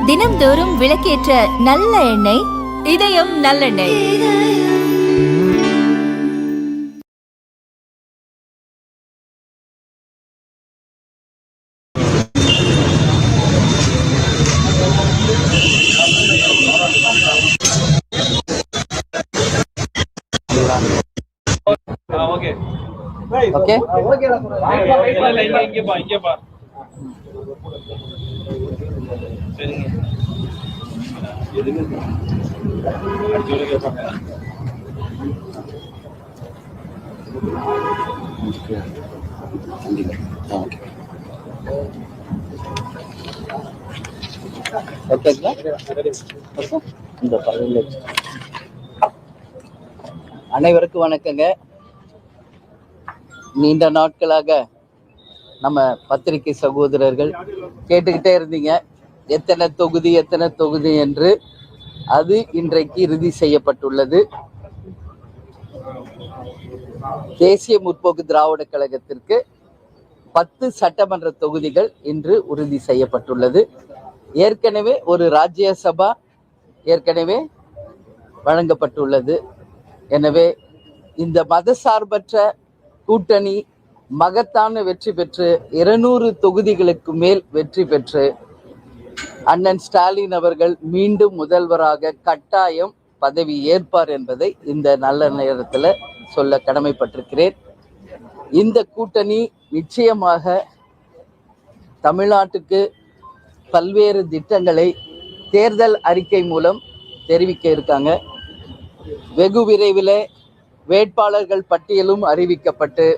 தினம்தோறும் விளக்கேற்ற நல்ல எண்ணெய் இதயம் நல்லெண்ணெய். அனைவருக்கும் வணக்கங்க. நீண்ட நாட்களாக நம்ம பத்திரிகை சகோதரர்கள் கேட்டுக்கிட்டே இருந்தீங்க எத்தனை தொகுதி என்று. அது இன்றைக்கு இறுதி செய்யப்பட்டுள்ளது. தேசிய முற்போக்கு திராவிட கழகத்திற்கு 10 சட்டமன்ற தொகுதிகள் இன்று உறுதி செய்யப்பட்டுள்ளது. ஏற்கனவே ஒரு ராஜ்யசபா ஏற்கனவே வழங்கப்பட்டுள்ளது. எனவே இந்த மதசார்பற்ற கூட்டணி மகத்தான வெற்றி பெற்று 200 தொகுதிகளுக்கு மேல் வெற்றி பெற்று அண்ணன் ஸ்டாலின் அவர்கள் மீண்டும் முதல்வராக கட்டாயம் பதவி ஏற்பார் என்பதை இந்த நல்ல நேரத்தில் சொல்ல கடமைப்பட்டிருக்கிறேன். இந்த கூட்டணி நிச்சயமாக தமிழ்நாட்டுக்கு பல்வேறு திட்டங்களை தேர்தல் அறிக்கை மூலம் தெரிவிக்க இருக்காங்க. வெகு விரைவில் வேட்பாளர்கள் பட்டியலும் அறிவிக்கப்பட்டு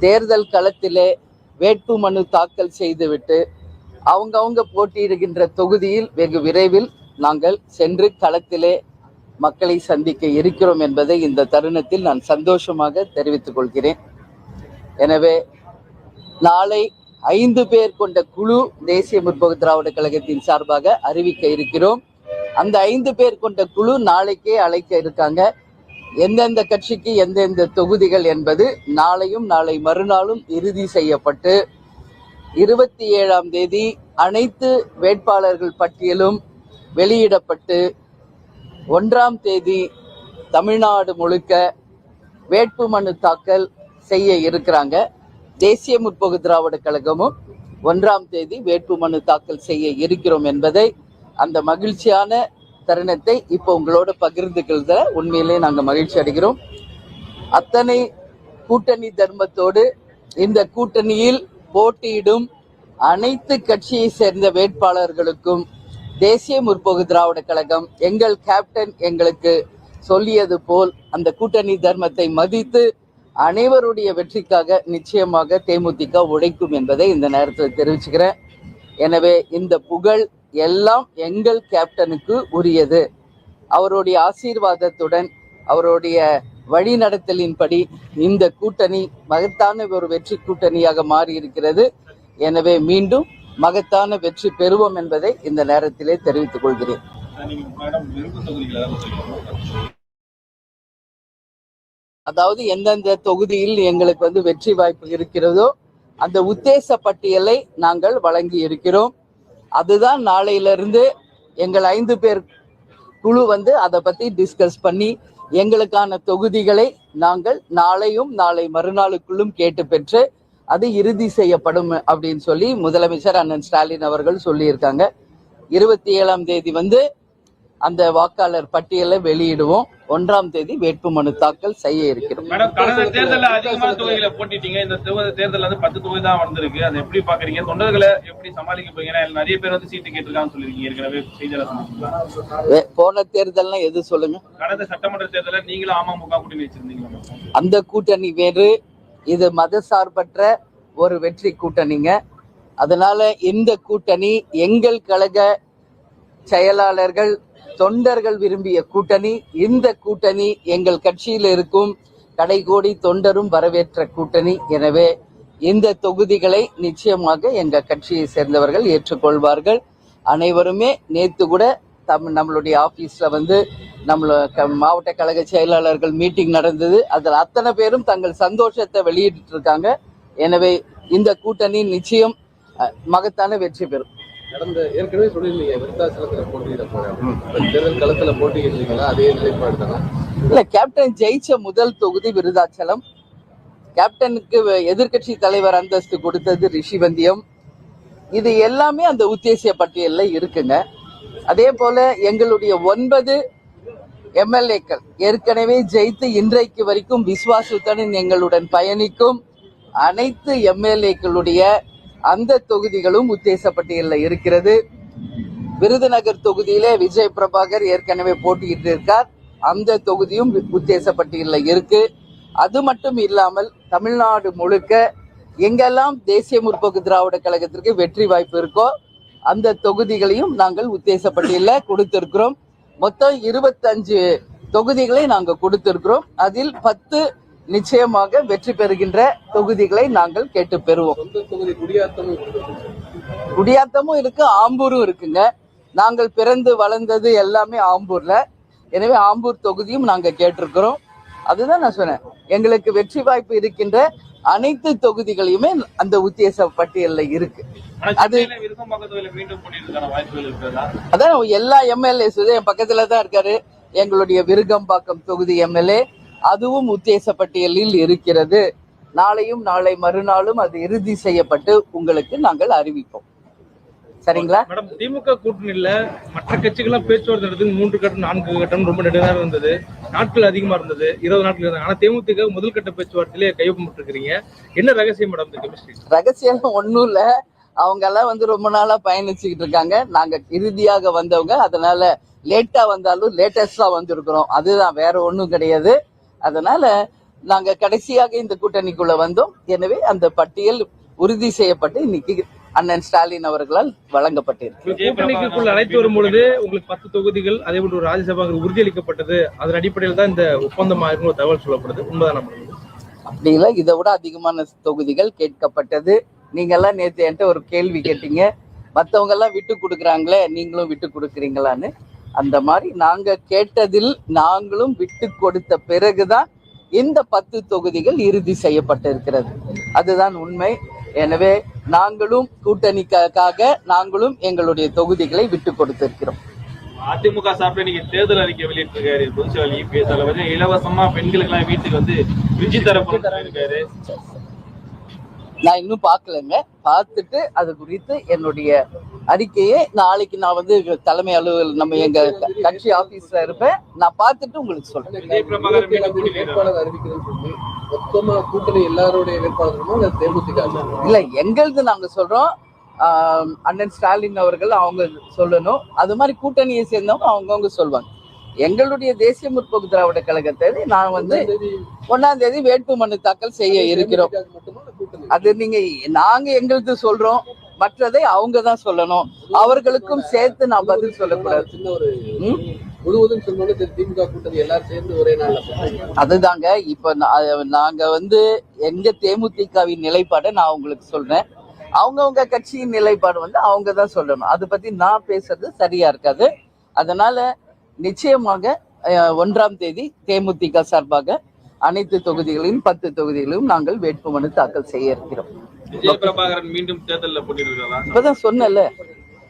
தேர்தல் களத்திலே வேட்பு மனு தாக்கல் செய்துவிட்டு அவங்கவுங்க போட்டியிடுகின்ற தொகுதியில் வெகு விரைவில் நாங்கள் சென்று களத்திலே மக்களை சந்திக்க இருக்கிறோம் என்பதை இந்த தருணத்தில் நான் சந்தோஷமாக தெரிவித்துக் கொள்கிறேன். எனவே நாளை 5 பேர் கொண்ட குழு தேசிய முற்போக்கு திராவிட கழகத்தின் சார்பாக அறிவிக்க இருக்கிறோம். அந்த 5 பேர் கொண்ட குழு நாளைக்கே அழைக்க இருக்காங்க. எந்தெந்த கட்சிக்கு எந்தெந்த தொகுதிகள் என்பது நாளையும் நாளை மறுநாளும் இறுதி செய்யப்பட்டு 27ஆம் தேதி அனைத்து வேட்பாளர்கள் பட்டியலும் வெளியிடப்பட்டு 1ஆம் தேதி தமிழ்நாடு முழுக்க வேட்பு மனு தாக்கல் செய்ய இருக்கிறாங்க. தேசிய முற்போக்கு திராவிட கழகமும் 1ஆம் தேதி வேட்பு மனு தாக்கல் செய்ய இருக்கிறோம் என்பதை அந்த மகிழ்ச்சியான தருணத்தை இப்போ உங்களோட பகிர்ந்துக்கிறத உண்மையிலே நாங்கள் மகிழ்ச்சி அடைகிறோம். அத்தனை கூட்டணி தர்மத்தோடு இந்த கூட்டணியில் போட்டியிடும் அனைத்து கட்சியை சேர்ந்த வேட்பாளர்களுக்கும் தேசிய முற்போக்கு திராவிட கழகம் எங்கள் கேப்டன் எங்களுக்கு சொல்லியது போல் அந்த கூட்டணி தர்மத்தை மதித்து அனைவருடைய வெற்றிக்காக நிச்சயமாக தேமுதிக உழைக்கும் என்பதை இந்த நேரத்தில் தெரிவிச்சுக்கிறேன். எனவே இந்த புகழ் எல்லாம் எங்கள் கேப்டனுக்கு உரியது. அவருடைய ஆசீர்வாதத்துடன் அவருடைய வழிநடத்தலின்படி இந்த கூட்டணி மகத்தான ஒரு வெற்றி கூட்டணியாக மாறி இருக்கிறது. எனவே மீண்டும் மகத்தான வெற்றி பெறுவோம் என்பதை இந்த நேரத்திலே தெரிவித்துக் கொள்கிறேன். அதாவது எந்தெந்த தொகுதியில் எங்களுக்கு வெற்றி வாய்ப்பு இருக்கிறதோ அந்த உத்தேச பட்டியலை நாங்கள் வழங்கி இருக்கிறோம். அதுதான் நாளையிலிருந்து எங்கள் 5 பேர் குழு அதை பத்தி டிஸ்கஸ் பண்ணி எங்களுக்கான தொகுதிகளை நாங்கள் நாளையும் நாளை மறுநாளுக்குள்ளும் கேட்டு பெற்று அது இறுதி செய்யப்படும் அப்படின்னு சொல்லி முதலமைச்சர் அண்ணன் ஸ்டாலின் அவர்கள் சொல்லியிருக்காங்க. 27ஆம் தேதி அந்த வாக்காளர் பட்டியலை வெளியிடுவோம். 1ஆம் தேதி வேட்பு மனு தாக்கல் செய்ய இருக்கிறோம். கடந்த தேர்தலில் அதிகமான தொகுதிகளை போட்டிட்டீங்க. இந்த தேர்தல் 10 தொகுதி தான் வந்திருக்கு. அதை எப்படி பாக்குறீங்க? தொண்டர்களை எப்படி சமாளிக்க போறீங்க? நிறைய பேர் சீட்டு கேட்டிருக்கான்னு சொல்லிருக்கீங்க. ஏற்கனவே செய்தியாளர் போன தேர்தல்லாம் எது சொல்லுங்க. கடந்த சட்டமன்ற தேர்தலில் நீங்களும் அமமுக கூட்டணி வச்சிருந்தீங்க. அந்த கூட்டணி வேறு, இது மதசார்பற்ற ஒரு வெற்றி கூட்டணிங்க. அதனால இந்த கூட்டணி எங்கள் கழக செயலாளர்கள் தொண்டர்கள் விரும்பிய கூட்டணி. இந்த கூட்டணி எங்கள் கட்சியில் இருக்கும் கடைகோடி தொண்டரும் வரவேற்ற கூட்டணி. எனவே இந்த தொகுதிகளை நிச்சயமாக எங்க கட்சியை சேர்ந்தவர்கள் ஏற்றுக்கொள்வார்கள். அனைவருமே நேத்து கூட நம்மளுடைய ஆபீஸ்ல மாவட்ட கழக செயலாளர்கள் மீட்டிங் நடந்தது. அதில் அத்தனை பேரும் தங்கள் சந்தோஷத்தை வெளியிட்டு இருக்காங்க. எனவே இந்த கூட்டணி நிச்சயம் மகத்தான வெற்றி பெறும். கடந்த ஏற்கனவே சொல்லியிருந்தீங்க விருத்தாச்சலத்துல போட்டியிட போறேன், தேர்தல் களத்துல போட்டியிடுறீங்களா? அதே நிலைப்பாடு தானே? இல்ல, கேப்டன் ஜெயிச்ச முதல் தொகுதி விருதாச்சலம். கேப்டனுக்கு எதிர்கட்சி தலைவர் அந்தஸ்து கொடுத்தது ரிஷிவந்தியம். இது எல்லாமே அந்த உத்தேசிய பட்டியல்ல இருக்குங்க. அதே போல எங்களுடைய 9 எம்எல்ஏக்கள் ஏற்கனவே ஜெயித்து இன்றைக்கு வரைக்கும் விசுவாசத்துடன் எங்களுடன் பயணிக்கும் அனைத்து எம்எல்ஏக்களுடைய அந்த தொகுதிகளும் உத்தேச பட்டியலில் இருக்கிறது. விருதுநகர் தொகுதியிலே விஜய் பிரபாகர் ஏற்கனவே போட்டியிட்டு இருக்கார். அந்த தொகுதியும் உத்தேச பட்டியலில் இருக்கு. அது மட்டும் இல்லாமல் தமிழ்நாடு முழுக்க எங்கெல்லாம் தேசிய முற்போக்கு திராவிட கழகத்திற்கு வெற்றி வாய்ப்பு இருக்கோ அந்த தொகுதிகளையும் நாங்கள் உத்தேச பட்டியலில் கொடுத்திருக்கிறோம். மொத்தம் 25 தொகுதிகளை நாங்கள் கொடுத்திருக்கிறோம். அதில் 10 நிச்சயமாக வெற்றி பெறுகின்ற தொகுதிகளை நாங்கள் கேட்டு பெறுவோம். குடியாத்தமும் இருக்கு, ஆம்பூரும் இருக்குங்க. நாங்கள் பிறந்து வளர்ந்தது எல்லாமே ஆம்பூர்ல. எனவே ஆம்பூர் தொகுதியும் நாங்க கேட்டிருக்கிறோம். அதுதான் நான் சொன்னேன், எங்களுக்கு வெற்றி வாய்ப்பு இருக்கின்ற அனைத்து தொகுதிகளையுமே அந்த உத்தேச பட்டியல்ல இருக்கு. அது அதான் எல்லா எம்எல்ஏஸ் என் பக்கத்துல தான் இருக்காரு. எங்களுடைய விருகம்பாக்கம் தொகுதி எம்எல்ஏ, அதுவும் உத்தேச பட்டியலில் இருக்கிறது. நாளையும் நாளை மறுநாளும் அது இறுதி செய்யப்பட்டு உங்களுக்கு நாங்கள் அறிவிப்போம். சரிங்களா? மேடம், திமுக கூட்டணியில மற்ற கட்சிகள்லாம் பேச்சுவார்த்தை நடத்துக்கு 3 கட்டம் 4 கட்டம் ரொம்ப நெடுநேரம் இருந்தது, நாட்கள் அதிகமா இருந்தது, 20 நாட்கள் இருந்தாங்க. ஆனா தேமுதிக முதல் கட்ட பேச்சுவார்த்தையிலே கையொப்பமிட்டிருக்கிறீங்க. என்ன ரகசியம் மேடம் இந்த கெமிஸ்ட்ரி? ரகசியம் ஒன்றும் இல்ல, அவங்க எல்லாம் ரொம்ப நாளா பயணிச்சுக்கிட்டு இருக்காங்க. நாங்க இறுதியாக வந்தவங்க, அதனால லேட்டா வந்தாலும் லேட்டஸ்டா வந்திருக்கிறோம். அதுதான், வேற ஒன்றும் கிடையாது. அதனால நாங்க கடைசியாக இந்த கூட்டணிக்குள்ள வந்தோம். எனவே அந்த பட்டியல் உறுதி செய்யப்பட்டு இன்னைக்கு அண்ணன் ஸ்டாலின் அவர்களால் வழங்கப்பட்டிருக்கு. கூட்டணிக்குள் அழைத்து வரும் பொழுது உங்களுக்கு 10 தொகுதிகள், அதே போன்று ராஜ்யசபா உறுதியளிக்கப்பட்டது. அதன் அடிப்படையில் தான் இந்த ஒப்பந்தம் ஆயிருக்கும் ஒரு தகவல் சொல்லப்படுது. உண்மைதான்? அப்படி இல்லை, இதை விட அதிகமான தொகுதிகள் கேட்கப்பட்டது. நீங்க எல்லாம் நேற்று என்கிட்ட ஒரு கேள்வி கேட்டீங்க, மற்றவங்க எல்லாம் விட்டு கொடுக்குறாங்களே நீங்களும் விட்டு கொடுக்குறீங்களான்னு. அந்த மாதிரி நாங்க கேட்டதில் நாங்களும் விட்டு கொடுத்த பிறகுதான் இந்த 10 தொகுதிகள் இறுதி செய்யப்பட்டிருக்கிறது. அதுதான் உண்மை. எனவே நாங்களும் கூட்டணிக்காக நாங்களும் எங்களுடைய தொகுதிகளை விட்டு கொடுத்திருக்கிறோம். அதிமுக சார்பில் நீங்க தேர்தல் அறிக்கை வெளியிட்டிருக்காரு பொதுச்செயலாளர் இபிஎஸ். இலவசமா பெண்களுக்கு எல்லாம் வீட்டுக்கு வந்து விஜய் தரப்பு இருக்காரு. நான் இன்னும் பார்க்கலங்க, பார்த்துட்டு அது குறித்து என்னுடைய அறிக்கையை நாளைக்கு நான் தலைமை அலுவலர் நம்ம எங்க கட்சி ஆபீஸ்ல இருப்பேன். நான் பார்த்துட்டு உங்களுக்கு சொல்றேன். கூட்டணி எல்லாருடைய இல்ல, எங்களது நாங்க சொல்றோம். அண்ணன் ஸ்டாலின் அவர்கள் அவங்க சொல்லணும். அது மாதிரி கூட்டணியை சேர்ந்தவங்க அவங்கவுங்க சொல்லுவாங்க. எங்களுடைய தேசிய முற்போக்கு திராவிட கழகத்தை நான் 1ஆம் தேதி வேட்பு மனு தாக்கல் செய்ய இருக்கிறோம். அது நாங்க எங்களுக்கு சொல்றோம், மற்றதை அவங்க தான் சொல்லணும். அவர்களுக்கும் சேர்த்து நான் பதில் சொல்லக்கூடாது. அதுதாங்க இப்ப நாங்க எங்க தேமுதிகவின் நிலைப்பாடை நான் உங்களுக்கு சொல்றேன். அவங்கவுங்க கட்சியின் நிலைப்பாடு அவங்க தான் சொல்லணும். அதை பத்தி நான் பேசுறது சரியா இருக்காது. அதனால நிச்சயமாக 1ஆம் தேதி தேமுதிக சார்பாக அனைத்து தொகுதிகளிலும் 10 தொகுதிகளிலும் நாங்கள் வேட்புமனு தாக்கல் செய்ய இருக்கிறோம். விஜய் பிரபாகரன் மீண்டும் தேர்தலில் போட்டியிருக்காரா? இப்பதான் சொன்னல,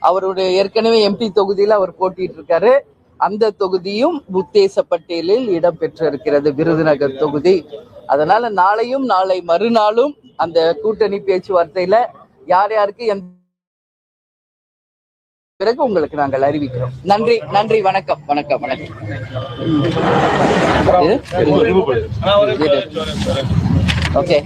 அவருடைய ஏற்கனவே எம்பி தொகுதியில அவர் போட்டிட்டு இருக்காரு. அந்த தொகுதியும் உத்தேச பட்டியலில் இடம்பெற்றிருக்கிறது, விருதுநகர் தொகுதி. அதனால நாளையும் நாளை மறுநாளும் அந்த கூட்டணி பேச்சுவார்த்தையில யார் யாருக்கு பிறகு உங்களுக்கு நாங்கள் அறிவிக்கிறோம். நன்றி, நன்றி, வணக்கம், வணக்கம், வணக்கம். ஓகே,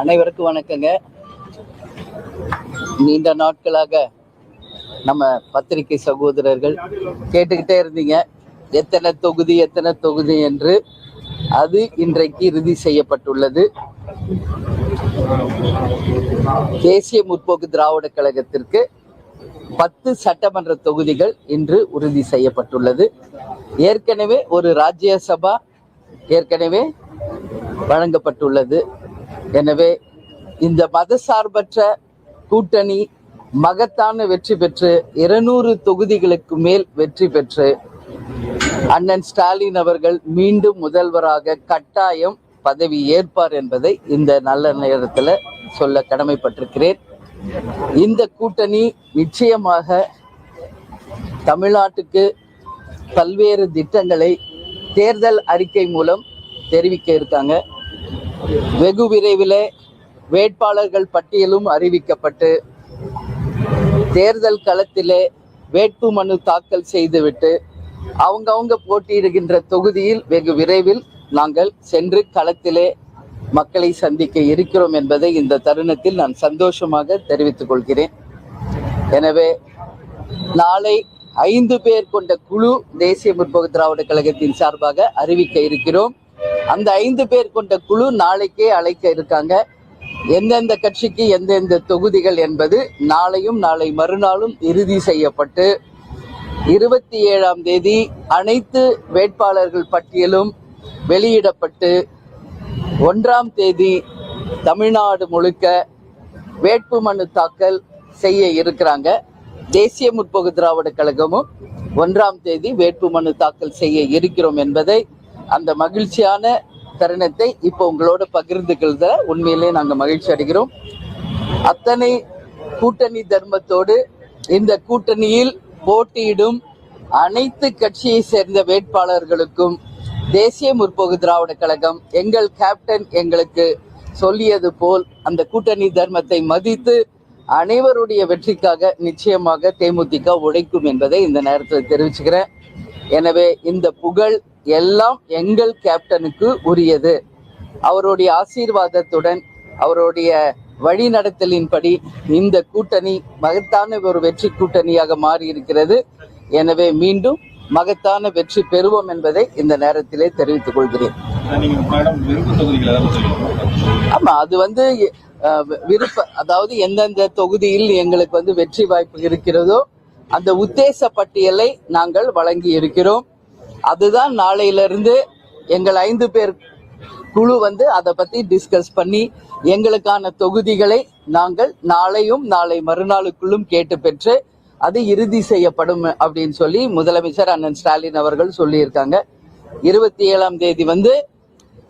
அனைவருக்கும் வணக்கங்க. நீண்ட நாட்களாக நம்ம பத்திரிகை சகோதரர்கள் கேட்டுக்கிட்டே இருந்தீங்க எத்தனை தொகுதி என்று. அது இன்றைக்கு இறுதி செய்யப்பட்டுள்ளது. தேசிய முற்போக்கு திராவிட கழகத்திற்கு 10 சட்டமன்ற தொகுதிகள் இன்று உறுதி செய்யப்பட்டுள்ளது. ஏற்கனவே ஒரு ராஜ்யசபா ஏற்கனவே வழங்கப்பட்டுள்ளது. எனவே இந்த மதசார்பற்ற கூட்டணி மகத்தான வெற்றி பெற்று 200 தொகுதிகளுக்கு மேல் வெற்றி பெற்று அண்ணன் ஸ்டாலின் அவர்கள் மீண்டும் முதல்வராக கட்டாயம் பதவி ஏற்பார் என்பதை இந்த நல்ல நேரத்தில் சொல்ல கடமைப்பட்டிருக்கிறேன். இந்த கூட்டணி நிச்சயமாக தமிழ்நாட்டுக்கு பல்வேறு திட்டங்களை தேர்தல் அறிக்கை மூலம் தெரிவிக்க இருக்காங்க. வெகு விரைவில் வேட்பாளர்கள் பட்டியலும் அறிவிக்கப்பட்டு தேர்தல் களத்திலே வேட்பு மனு தாக்கல் செய்துவிட்டு அவங்கவுங்க போட்டியிடுகின்ற தொகுதியில் வெகு விரைவில் நாங்கள் சென்று களத்திலே மக்களை சந்திக்க இருக்கிறோம் என்பதை இந்த தருணத்தில் நான் சந்தோஷமாக தெரிவித்துக் கொள்கிறேன். எனவே நாளை 5 பேர் கொண்ட குழு தேசிய முற்போக்கு திராவிட கழகத்தின் சார்பாக அறிவிக்க இருக்கிறோம். அந்த 5 பேர் கொண்ட குழு நாளைக்கே அழைக்க இருக்காங்க. எந்தெந்த கட்சிக்கு எந்தெந்த தொகுதிகள் என்பது நாளையும் நாளை மறுநாளும் இறுதி செய்யப்பட்டு 27ஆம் தேதி அனைத்து வேட்பாளர்கள் பட்டியலும் வெளியிடப்பட்டு 1ஆம் தேதி தமிழ்நாடு முழுக்க வேட்பு மனு தாக்கல் செய்ய இருக்கிறாங்க. தேசிய முற்போக்கு திராவிட கழகமும் 1ஆம் தேதி வேட்பு மனு தாக்கல் செய்ய இருக்கிறோம் என்பதை அந்த மகிழ்ச்சியான தருணத்தை இப்போ உங்களோட பகிர்ந்துக்கிறத உண்மையிலே நாங்கள் மகிழ்ச்சி அடைகிறோம். அத்தனை கூட்டணி தர்மத்தோடு இந்த கூட்டணியில் போட்டியிடும் அனைத்து கட்சியை சேர்ந்த வேட்பாளர்களுக்கும் தேசிய முற்போக்கு திராவிட கழகம் எங்கள் கேப்டன் எங்களுக்கு சொல்லியது போல் அந்த கூட்டணி தர்மத்தை மதித்து அனைவருடைய வெற்றிக்காக நிச்சயமாக தேமுதிக உழைக்கும் என்பதை இந்த நேரத்தில் தெரிவிச்சுக்கிறேன். எனவே இந்த புகழ் எல்லாம் எங்கள் கேப்டனுக்கு உரியது. அவருடைய ஆசீர்வாதத்துடன் அவருடைய வழிநடத்தலின்படி இந்த கூட்டணி மகத்தான ஒரு வெற்றி கூட்டணியாக மாறி இருக்கிறது. எனவே மீண்டும் மகத்தான வெற்றி பெறுவோம் என்பதை இந்த நேரத்திலே தெரிவித்துக் கொள்கிறேன். ஆமா, அது அதாவது எந்தெந்த தொகுதியில் எங்களுக்கு வெற்றி வாய்ப்பு இருக்கிறதோ அந்த உத்தேச பட்டியலை நாங்கள் வழங்கி இருக்கிறோம். அதுதான் நாளையிலிருந்து எங்கள் 5 பேர் குழு அதை பத்தி டிஸ்கஸ் பண்ணி எங்களுக்கான தொகுதிகளை நாங்கள் நாளையும் நாளை மறுநாளுக்குள்ளும் கேட்டு பெற்று அது இறுதி செய்யப்படும் அப்படின்னு சொல்லி முதலமைச்சர் அண்ணன் ஸ்டாலின் அவர்கள் சொல்லியிருக்காங்க. 27ஆம் தேதி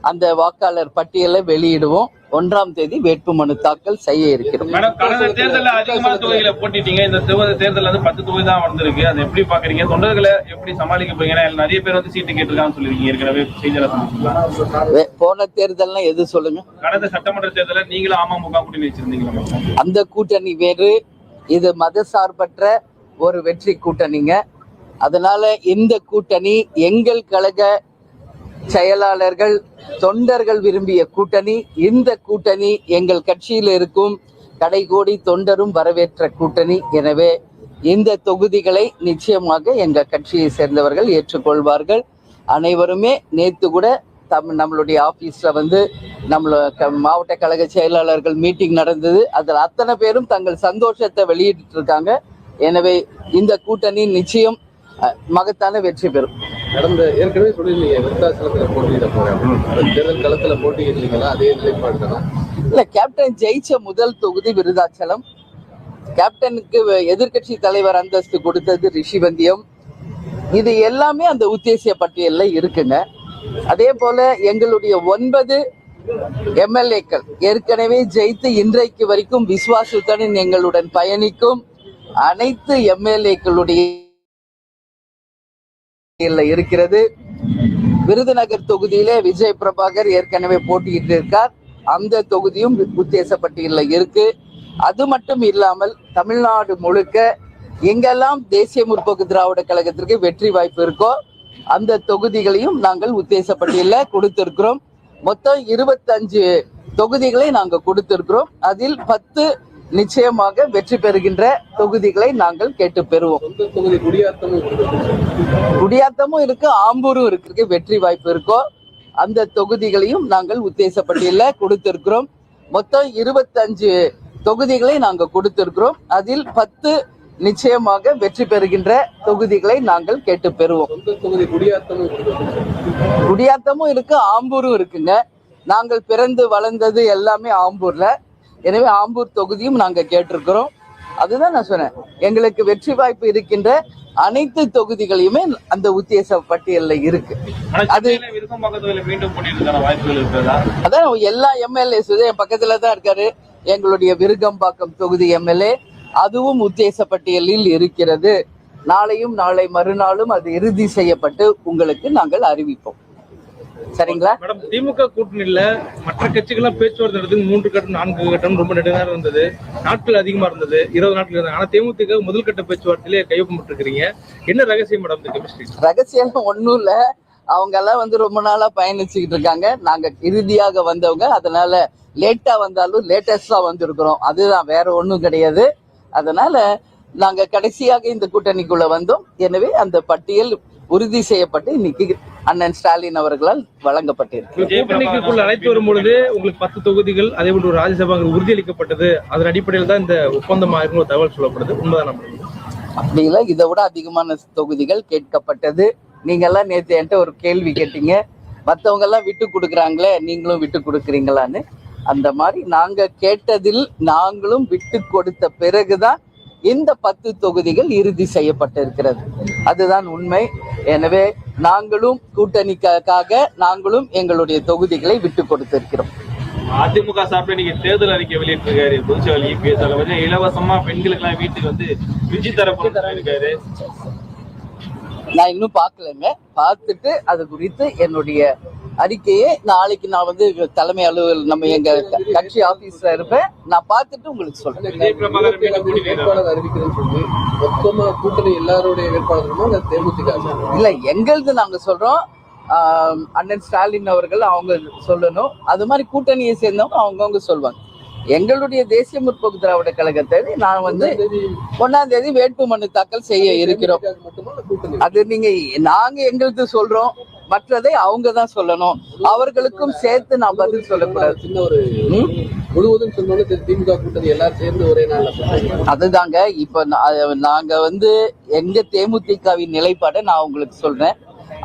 அந்த வாக்காளர் பட்டியலை வெளியிடுவோம். 1ஆம் தேதி வேட்பு மனு தாக்கல் செய்ய இருக்கிறோம். கடந்த தேர்தலில் அதிகமான தொகுதிகளை போட்டிட்டீங்க. இந்த தேர்தல் 10 தொகுதி தான் வந்திருக்கு. அதை எப்படி பாக்குறீங்க? தொண்டர்களை எப்படி சமாளிக்க போறீங்க? நிறைய பேர் சீட்டு கேட்டிருக்காங்கன்னு சொல்லிருக்கீங்க. ஏற்கனவே போன தேர்தல்னா எது சொல்லுங்க? கடந்த சட்டமன்ற தேர்தலில் நீங்களும் அமமுக கூட்டணி வச்சிருந்தீங்களா? அந்த கூட்டணி வேறு, இது மதசார்பற்ற ஒரு வெற்றி கூட்டணிங்க. அதனால இந்த கூட்டணி எங்கள் கழக செயலாளர்கள் தொண்டர்கள் விரும்பிய கூட்டணி. இந்த கூட்டணி எங்கள் கட்சியில் இருக்கும் கடைகோடி தொண்டரும் வரவேற்ற கூட்டணி. எனவே இந்த தொகுதிகளை நிச்சயமாக எங்கள் கட்சியை சேர்ந்தவர்கள் ஏற்றுக்கொள்வார்கள். அனைவருமே நேற்று கூட நம்மளுடைய ஆபீஸ்ல மாவட்ட கழக செயலாளர்கள் மீட்டிங் நடந்தது. அதில் அத்தனை பேரும் தங்கள் சந்தோஷத்தை வெளியிட்டு இருக்காங்க. எனவே இந்த கூட்டணி நிச்சயம் மகத்தான வெற்றி பெறும். ஏற்கனவே சொல்லிருந்தீங்க விருத்தாச்சலத்துல போட்டியிட போறேன். தேர்தல் களத்துல போட்டியிடுறீங்களா? அதே நிலைப்பாடு தானா? இல்ல, கேப்டன் ஜெயிச்ச முதல் தொகுதி விருதாச்சலம். கேப்டனுக்கு எதிர்கட்சி தலைவர் அந்தஸ்து கொடுத்தது ரிஷிவந்தியம். இது எல்லாமே அந்த உத்தேசிய பட்டியல்ல இருக்குங்க. அதே போல எங்களுடைய 9 எம்எல்ஏக்கள் ஏற்கனவே ஜெயித்து இன்றைக்கு வரைக்கும் விசுவாசத்துடன் எங்களுடன் பயணிக்கும் அனைத்து எம்எல்ஏக்களுடைய இருக்கிறது. விருதுநகர் தொகுதியிலே விஜய் பிரபாகர் ஏற்கனவே போட்டியிட்டு இருக்கார். அந்த தொகுதியும் உத்தேச பட்டியலில் இருக்கு. அது மட்டும் இல்லாமல் தமிழ்நாடு முழுக்க எங்கெல்லாம் தேசிய முற்போக்கு திராவிட கழகத்திற்கு வெற்றி வாய்ப்பு இருக்கோ அந்த தொகுதிகளையும் நாங்கள் உத்தேச பட்டியலில் கொடுத்திருக்கிறோம். மொத்தம் 25 தொகுதிகளை நாங்கள் கொடுத்திருக்கிறோம். அதில் 10 நிச்சயமாக வெற்றி பெறுகின்ற தொகுதிகளை நாங்கள் கேட்டு பெறுவோம். குடியாத்தமும் இருக்கு, ஆம்பூரும் இருக்கு. வெற்றி வாய்ப்பு இருக்கோ அந்த தொகுதிகளையும் நாங்கள் உத்தேச பட்டியலில் கொடுத்திருக்கிறோம். மொத்தம் 25 தொகுதிகளை நாங்கள் கொடுத்திருக்கிறோம். அதில் 10 நிச்சயமாக வெற்றி பெறுகின்ற தொகுதிகளை நாங்கள் கேட்டு பெறுவோம். சொந்த தொகுதி குடியாத்தமும் இருக்கு, ஆம்பூரும் இருக்குங்க. நாங்கள் பிறந்து வளர்ந்தது எல்லாமே ஆம்பூர்ல. எனவே ஆம்பூர் தொகுதியும் நாங்க கேட்டிருக்கிறோம். அதுதான் நான் சொன்னேன், எங்களுக்கு வெற்றி வாய்ப்பு இருக்கின்ற அனைத்து தொகுதிகளையுமே அந்த உத்தேச பட்டியல்ல இருக்கு. அது அதான் எல்லா எம்எல்ஏஸ் என் பக்கத்துல தான் இருக்காரு. எங்களுடைய விருகம்பாக்கம் தொகுதி எம்எல்ஏ, அதுவும் உத்தேச பட்டியலில் இருக்கிறது. நாளையும் நாளை மறுநாளும் அது இறுதி செய்யப்பட்டு உங்களுக்கு நாங்கள் அறிவிப்போம். சரிங்களா? மேடம், திமுக கூட்டணியில மற்ற கட்சிகள்லாம் பேச்சுவார்த்தை நடத்துக்கு 3 கட்டம் 4 கட்டம் ரொம்ப நெடுநேரம் இருந்தது. நாட்கள் அதிகமா இருந்தது, 20 நாட்கள் இருந்தது. ஆனா தேமுதிக முதல் கட்ட பேச்சுவார்த்தையிலே கையொப்பமிட்டிருக்கிறீங்க. என்ன ரகசியம் மேடம் இந்த கெமிஸ்ட்ரி? ரகசியம் ஒன்றும் இல்ல. அவங்க எல்லாம் ரொம்ப நாளா பயணிச்சுக்கிட்டு இருக்காங்க. நாங்க இறுதியாக வந்தவங்க, அதனால லேட்டா வந்தாலும் லேட்டஸ்டா வந்திருக்கிறோம். அதுதான், வேற ஒன்றும் கிடையாது. அதனால நாங்க கடைசியாக இந்த கூட்டணிக்குள்ள வந்தோம். எனவே அந்த பட்டியல் உறுதி செய்யப்பட்டு இன்னைக்கு அண்ணன் ஸ்டாலின் அவர்களால் வழங்கப்பட்டிருக்கு. கூட்டணிக்குள்ள அழைத்து வரும் பொழுது உங்களுக்கு 10 தொகுதிகள், அதே போன்று ஒரு ராஜ்யசபா உறுதியளிக்கப்பட்டது. அதன் அடிப்படையில் தான் இந்த ஒப்பந்தம் ஆயிருக்கும் ஒரு தகவல் சொல்லப்படுது. உண்மைதான்? அப்படி இல்லை, இதை விட அதிகமான தொகுதிகள் கேட்கப்பட்டது. நீங்க எல்லாம் நேற்று என்கிட்ட ஒரு கேள்வி கேட்டீங்க, மற்றவங்க எல்லாம் விட்டு கொடுக்குறாங்களே, நீங்களும் விட்டு கொடுக்குறீங்களான்னு. அந்த மாதிரி நாங்க கேட்டதில் நாங்களும் விட்டு கொடுத்த பிறகுதான் இந்த 10 தொகுதிகள் இறுதி செய்யப்பட்டிருக்கிறது. அதுதான் உண்மை. எனவே நாங்களும் கூட்டணிக்காக நாங்களும் எங்களுடைய தொகுதிகளை விட்டு கொடுத்திருக்கிறோம். அதிமுக சார்பில் நீங்க தேர்தல் அறிக்கை வெளியிட்டிருக்காரு பொதுச்செயலர் இபிஎஸ். கொஞ்சம் இலவசமா பெண்களுக்கு எல்லாம் வீட்டுக்கு வந்து விஜய் தரப்பட்டிருக்காரு. நான் இன்னும் பார்க்கலங்க. பார்த்துட்டு அது குறித்து என்னுடைய அறிக்கையை நாளைக்கு நான் தலைமை அலுவலர் நம்ம எங்க கட்சி ஆபீஸ்ல இருப்பேன். நான் பார்த்துட்டு உங்களுக்கு சொல்றேன். வேட்பாளர் அறிவிக்கிறேன்னு சொல்லி மொத்தமா கூட்டணி எல்லாருடைய வேட்பாளர்களுமா தேமுதிக இல்ல, எங்களது நாங்க சொல்றோம். அண்ணன் ஸ்டாலின் அவர்கள் அவங்க சொல்லணும். அது மாதிரி கூட்டணியை சேர்ந்தவங்க அவங்கவுங்க சொல்லுவாங்க. எங்களுடைய தேசிய முற்போக்கு திராவிட கழகத்தை நான் 1ஆம் தேதி வேட்புமனு தாக்கல் செய்ய இருக்கிறோம். அது நாங்க எங்களுக்கு சொல்றோம், மற்றதை அவங்க தான் சொல்லணும். அவர்களுக்கும் சேர்த்து நான் பதில் சொல்லக்கூடாது. சின்ன ஒரு முழுவதும் சொன்னோன்னு திமுக கூட்டணி எல்லாரும் சேர்ந்து ஒரே நாள் அதுதாங்க. இப்ப நாங்க எங்க தேமுதிகவின் நிலைப்பாடை நான் உங்களுக்கு சொல்றேன்.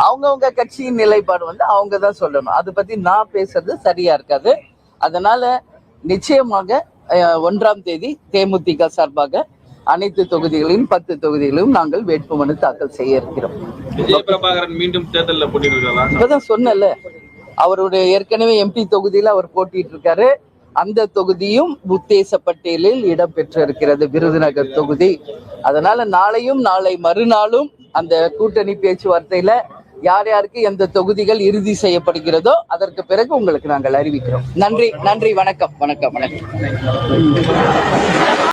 அவங்கவுங்க கட்சியின் நிலைப்பாடு அவங்க தான் சொல்லணும். அதை பத்தி நான் பேசுறது சரியா இருக்காது. அதனால நிச்சயமாக 1ஆம் தேதி தேமுதிக சார்பாக அனைத்து தொகுதிகளிலும் 10 தொகுதிகளிலும் நாங்கள் வேட்புமனு தாக்கல் செய்ய இருக்கிறோம். விஜய் பிரபாகரன் மீண்டும் தேர்தலில் போட்டியிருக்காரா? இப்பதான் சொன்னல, அவருடைய ஏற்கனவே எம்பி தொகுதியில அவர் போட்டிட்டு இருக்காரு. அந்த தொகுதியும் உத்தேச பட்டியலில் இடம்பெற்று இருக்கிறது, விருதுநகர் தொகுதி. அதனால நாளையும் நாளை மறுநாளும் அந்த கூட்டணி பேச்சுவார்த்தையில யார் யாருக்கு எந்த தொகுதிகள் இறுதி செய்யப்படுகிறதோ அதற்கு பிறகு உங்களுக்கு நாங்கள் அறிவிக்கிறோம். நன்றி, நன்றி, வணக்கம், வணக்கம், வணக்கம்.